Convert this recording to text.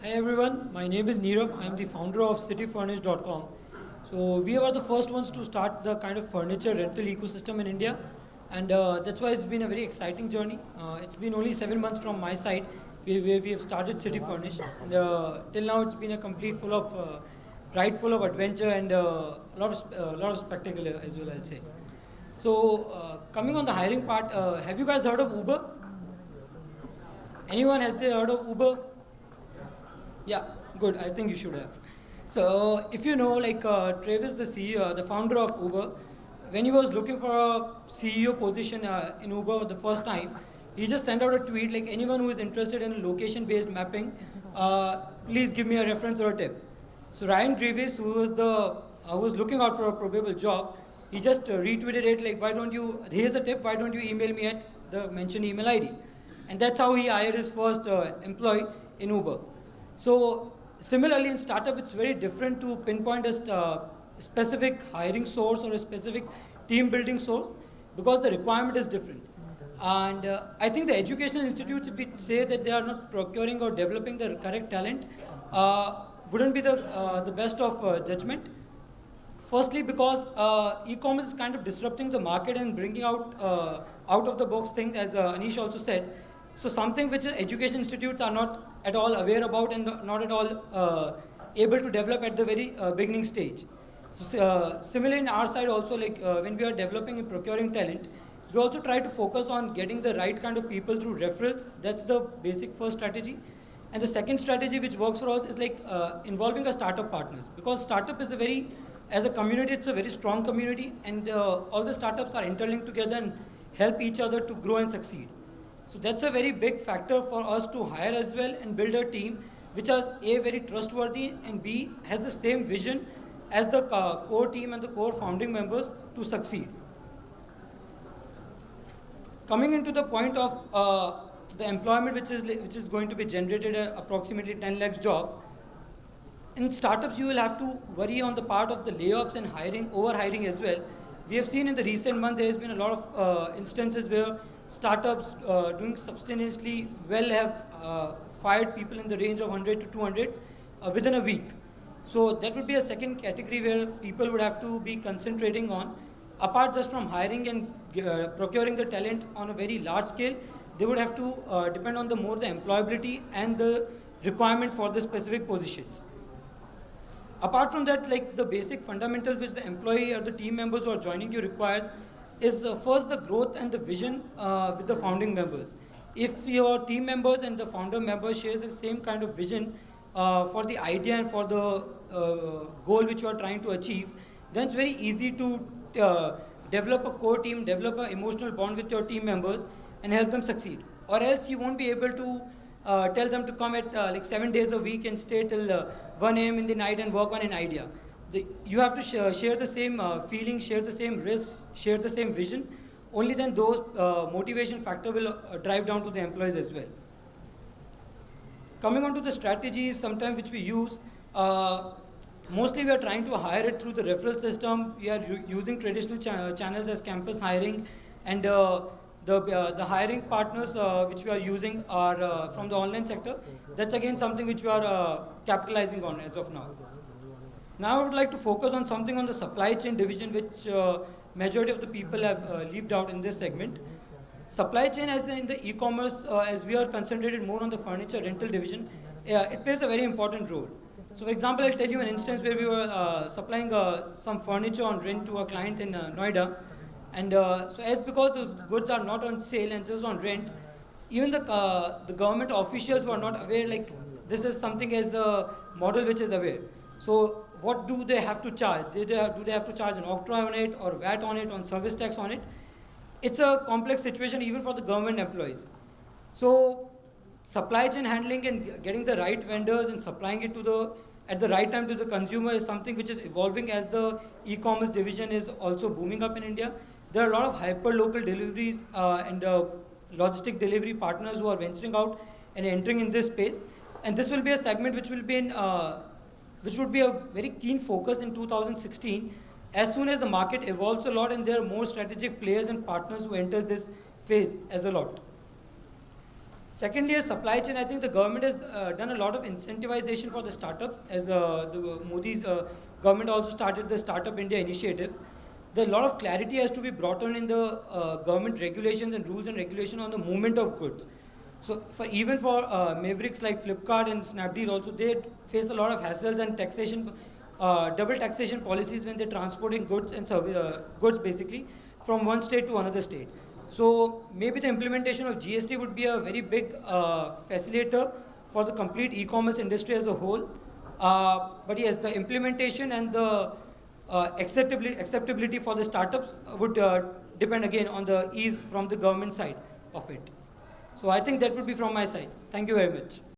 Hi everyone, my name is Neerav. I am the founder of cityfurnish.com. So we were the first ones to start the kind of furniture rental ecosystem in India, and that's why it's been a very exciting journey. It's been only 7 months from my side where we have started City Furnish, and till now it's been a complete full of ride full of adventure and a lot of spectacle as well, I'll say. So coming on the hiring part, have you guys heard of Uber? Anyone has they heard of Uber? Yeah, good. I think you should have. So, if you know, like Travis, the CEO, the founder of Uber, when he was looking for a CEO position in Uber the first time, he just sent out a tweet like anyone who is interested in location-based mapping, please give me a reference or a tip. So Ryan Greaves, who was looking out for a probable job, he just retweeted it like, why don't you? Here's a tip. Why don't you email me at the mentioned email ID? And that's how he hired his first employee in Uber. So similarly in startup, it's very different to pinpoint a specific hiring source or a specific team building source because the requirement is different. And I think the educational institutes, if we say that they are not procuring or developing the correct talent, wouldn't be the best of judgment. Firstly, because e-commerce is kind of disrupting the market and bringing out of the box thing, as Anish also said. So something which education institutes are not at all aware about and not at all able to develop at the very beginning stage. So similarly in our side also, like when we are developing and procuring talent, we also try to focus on getting the right kind of people through referrals. That's the basic first strategy. And the second strategy which works for us is like involving our startup partners, because startup is as a community, it's a very strong community, and all the startups are interlinked together and help each other to grow and succeed. So that's a very big factor for us to hire as well and build a team which is A, very trustworthy, and B, has the same vision as the core team and the core founding members to succeed. Coming into the point of the employment which is going to be generated at approximately 10 lakhs job, in startups you will have to worry on the part of the layoffs and over hiring as well. We have seen in the recent month there has been a lot of instances where startups doing substantially well have fired people in the range of 100 to 200 within a week. So that would be a second category where people would have to be concentrating on. Apart just from hiring and procuring the talent on a very large scale, they would have to depend on the employability and the requirement for the specific positions. Apart from that, like the basic fundamentals which the employee or the team members who are joining you requires is first the growth and the vision with the founding members. If your team members and the founder members share the same kind of vision for the idea and for the goal which you are trying to achieve, then it's very easy to develop a core team, develop an emotional bond with your team members and help them succeed. Or else you won't be able to tell them to come at like 7 days a week and stay till 1 a.m. in the night and work on an idea. You have to share the same feeling, share the same risks, share the same vision. Only then those motivation factor will drive down to the employees as well. Coming on to the strategies sometimes which we use, mostly we are trying to hire it through the referral system. We are using traditional channels as campus hiring, and the hiring partners which we are using are from the online sector. That's again something which we are capitalizing on as of now. Now I would like to focus on something on the supply chain division, which majority of the people have left out in this segment. Supply chain, as in the e-commerce, as we are concentrated more on the furniture rental division, it plays a very important role. So for example, I'll tell you an instance where we were supplying some furniture on rent to a client in Noida. And so as because those goods are not on sale and just on rent, even the government officials were not aware like this is something as a model which is aware. So what do they have to charge? Do they have to charge an octroi on it or VAT on it, on service tax on it? It's a complex situation even for the government employees. So supply chain handling and getting the right vendors and supplying it at the right time to the consumer is something which is evolving as the e-commerce division is also booming up in India. There are a lot of hyper-local deliveries and logistic delivery partners who are venturing out and entering in this space. And this will be a segment which will be which would be a very keen focus in 2016 as soon as the market evolves a lot and there are more strategic players and partners who enter this phase as a lot. Secondly, as supply chain, I think the government has done a lot of incentivization for the startups, as the Modi's government also started the Startup India initiative. There a lot of clarity has to be brought on in the government regulations and rules and regulation on the movement of goods. So for even for mavericks like Flipkart and Snapdeal also, they face a lot of hassles and taxation, double taxation policies when they're transporting goods and goods basically from one state to another state. So maybe the implementation of GST would be a very big facilitator for the complete e-commerce industry as a whole. But yes, the implementation and the acceptability for the startups would depend again on the ease from the government side of it. So I think that would be from my side. Thank you very much.